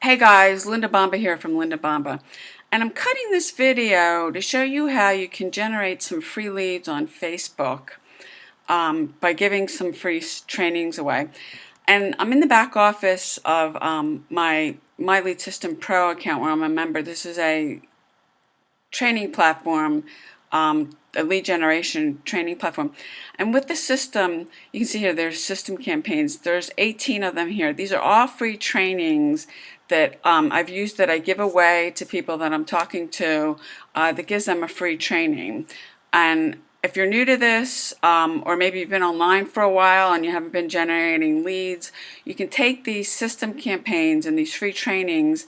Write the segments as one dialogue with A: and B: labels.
A: Hey guys, Linda Bomba here from Linda Bomba, and I'm cutting this video to show you how you can generate some free leads on Facebook by giving some free trainings away. And I'm in the back office of my Lead System Pro account where I'm a member. This is a training platform, a lead generation training platform. And with the system, you can see here there's system campaigns. There's 18 of them here. These are all free trainings that I've used, that I give away to people that I'm talking to, that gives them a free training. And if you're new to this, or maybe you've been online for a while and you haven't been generating leads, you can take these system campaigns and these free trainings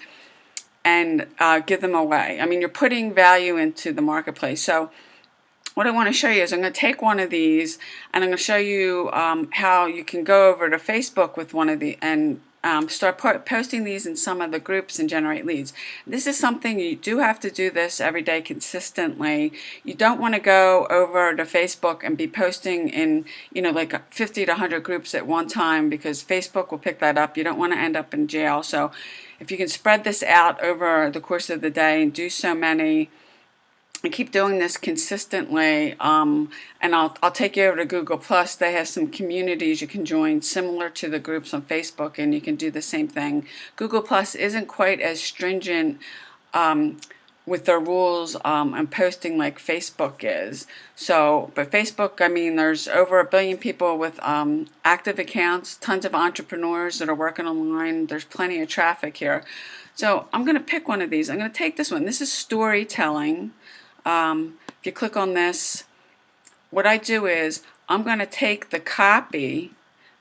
A: and give them away. I mean, you're putting value into the marketplace. So what I want to show you is I'm going to take one of these and I'm going to show you how you can go over to Facebook with one of the and start posting these in some of the groups and generate leads. This is something you do have to do this every day consistently. You don't want to go over to Facebook and be posting in, like 50 to 100 groups at one time, because Facebook will pick that up. You don't want to end up in jail. So if you can spread this out over the course of the day and do so many, and keep doing this consistently, and I'll take you over to Google Plus. They have some communities you can join similar to the groups on Facebook, and you can do the same thing. Google Plus isn't quite as stringent with their rules and posting like Facebook is. So, but Facebook, I mean, there's over 1 billion people with active accounts, tons of entrepreneurs that are working online. There's plenty of traffic here. So I'm going to pick one of these. I'm going to take this one. This is storytelling. If you click on this, what I do is I'm going to take the copy,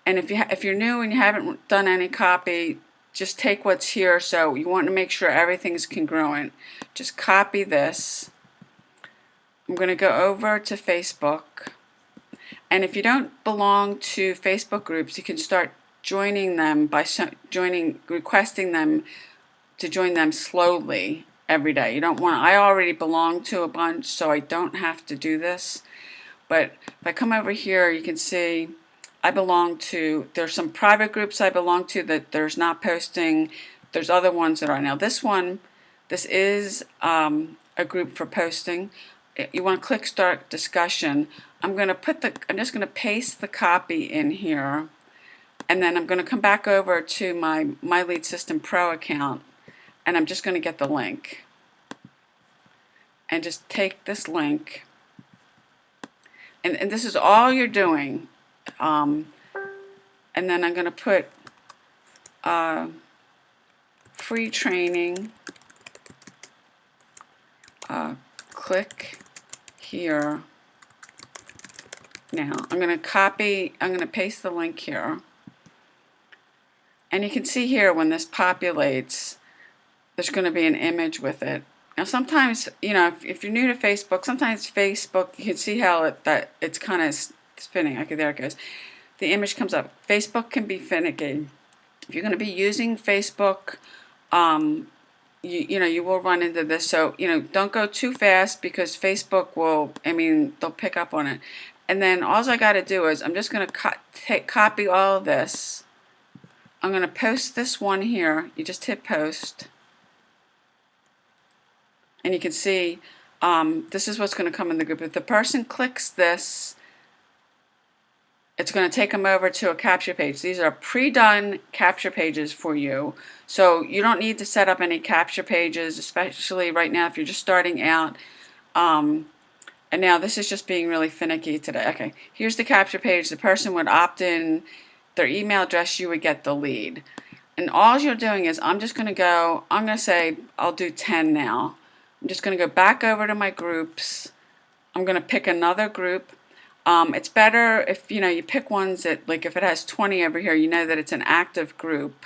A: and if you're new and you haven't done any copy, just take what's here. So you want to make sure everything's congruent. Just copy this. I'm going to go over to Facebook, and if you don't belong to Facebook groups, you can start joining them by requesting them to join them slowly every day. You don't want I already belong to a bunch, so I don't have to do this. But if I come over here, you can see I belong to, there's some private groups I belong to that there's not posting. There's other ones that are. Now this is a group for posting. You want to click start discussion. I'm just going to paste the copy in here, and then I'm going to come back over to my Lead System Pro account, and I'm just going to get the link and just take this link, and this is all you're doing, and then I'm going to put free training, click here. Now I'm going to paste the link here, and you can see here when this populates, there's going to be an image with it. Now sometimes, if you're new to Facebook, sometimes Facebook, you can see how it's kind of spinning. Okay, there it goes. The image comes up. Facebook can be finicky. If you're going to be using Facebook, you will run into this. So, don't go too fast, because Facebook they'll pick up on it. And then all I got to do is I'm just going to copy all of this. I'm going to post this one here. You just hit post. And you can see this is what's going to come in the group. If the person clicks this, it's going to take them over to a capture page. These are pre-done capture pages for you. So you don't need to set up any capture pages, especially right now if you're just starting out. And now this is just being really finicky today. Okay, here's the capture page. The person would opt in their email address, you would get the lead. And all you're doing is I'm going to say I'll do 10 now. I'm just going to go back over to my groups. I'm going to pick another group. It's better if you pick ones that, like, if it has 20 over here, you know that it's an active group,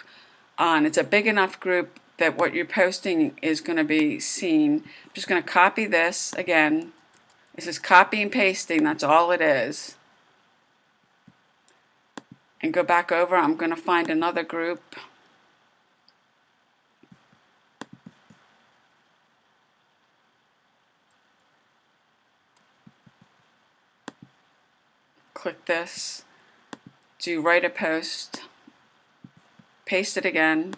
A: and it's a big enough group that what you're posting is going to be seen. I'm just going to copy this again. This is copy and pasting. That's all it is. And go back over. I'm going to find another group. Click this, do write a post, paste it again,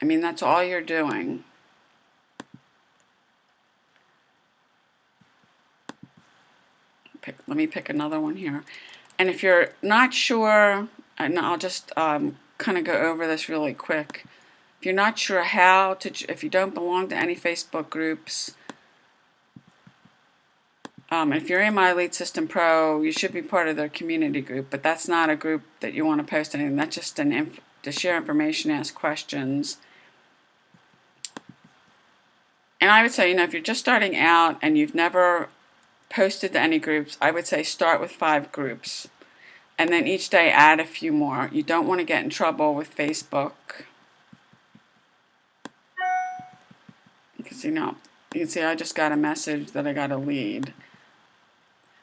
A: mean, that's all you're doing. Let me pick another one here. And if you're not sure, and I'll just kind of go over this really quick. If you're not sure how to, if you don't belong to any Facebook groups, if you're in My Lead System Pro, you should be part of their community group, but that's not a group that you want to post anything. That's just to share information, ask questions. And I would say, if you're just starting out and you've never posted to any groups, I would say start with 5 groups. And then each day add a few more. You don't want to get in trouble with Facebook. You can see I just got a message that I got a lead.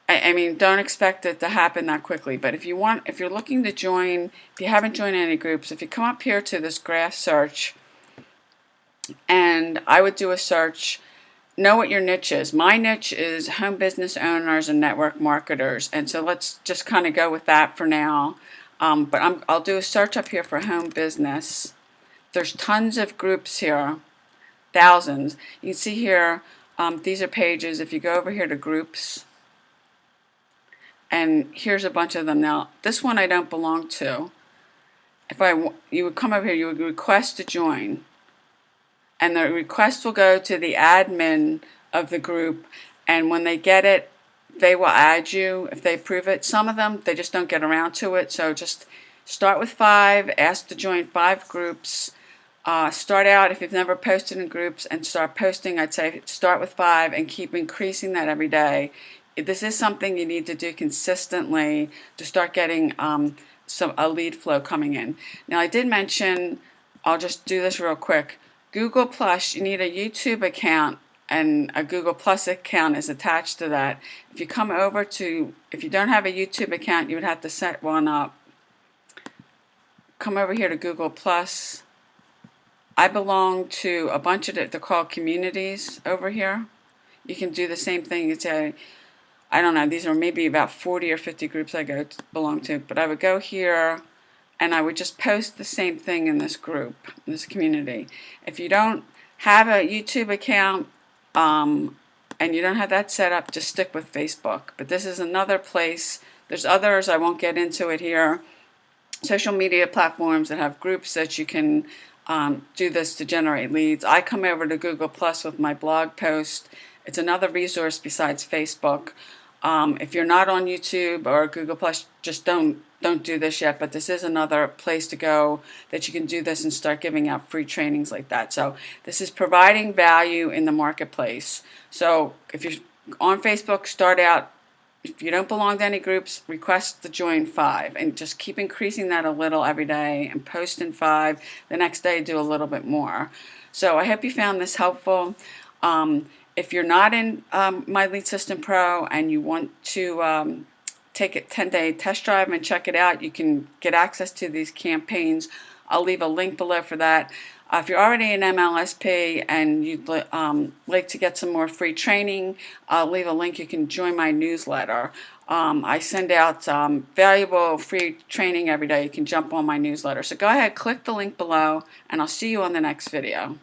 A: I mean, don't expect it to happen that quickly, but if you're looking to join, if you haven't joined any groups, if you come up here to this graph search, and I would do a search, know what your niche is. My niche is home business owners and network marketers, and so let's just kind of go with that for now. But I'll do a search up here for home business. There's tons of groups here, thousands. You can see here, these are pages. If you go over here to groups, and here's a bunch of them. Now, this one I don't belong to. You would come over here, you would request to join. And the request will go to the admin of the group, and when they get it, they will add you if they approve it. Some of them, they just don't get around to it, so just start with 5, ask to join 5 groups. Start out, if you've never posted in groups, and start posting. I'd say start with 5 and keep increasing that every day. This is something you need to do consistently to start getting a lead flow coming in. Now, I did mention, I'll just do this real quick, Google Plus, you need a YouTube account, and a Google Plus account is attached to that. If you come over to, if you don't have a YouTube account, you would have to set one up. Come over here to Google Plus. I belong to a bunch of they're called communities over here. You can do the same thing. You say, I don't know, these are maybe about 40 or 50 groups I belong to, but I would go here and I would just post the same thing in this group, in this community. If you don't have a YouTube account and you don't have that set up, just stick with Facebook. But this is another place. There's others, I won't get into it here. Social media platforms that have groups that you can do this to generate leads. I come over to Google Plus with my blog post. It's another resource besides Facebook. If you're not on YouTube or Google Plus, just don't do this yet, but this is another place to go that you can do this and start giving out free trainings like that. So this is providing value in the marketplace. So if you're on Facebook, start out. If you don't belong to any groups, request to join 5 and just keep increasing that a little every day and post in 5. The next day, do a little bit more. So I hope you found this helpful. If you're not in My Lead System Pro and you want to take a 10-day test drive and check it out, you can get access to these campaigns. I'll leave a link below for that. If you're already an MLSP and you'd like to get some more free training, I'll leave a link. You can join my newsletter. I send out valuable free training every day. You can jump on my newsletter. So go ahead, click the link below, and I'll see you on the next video.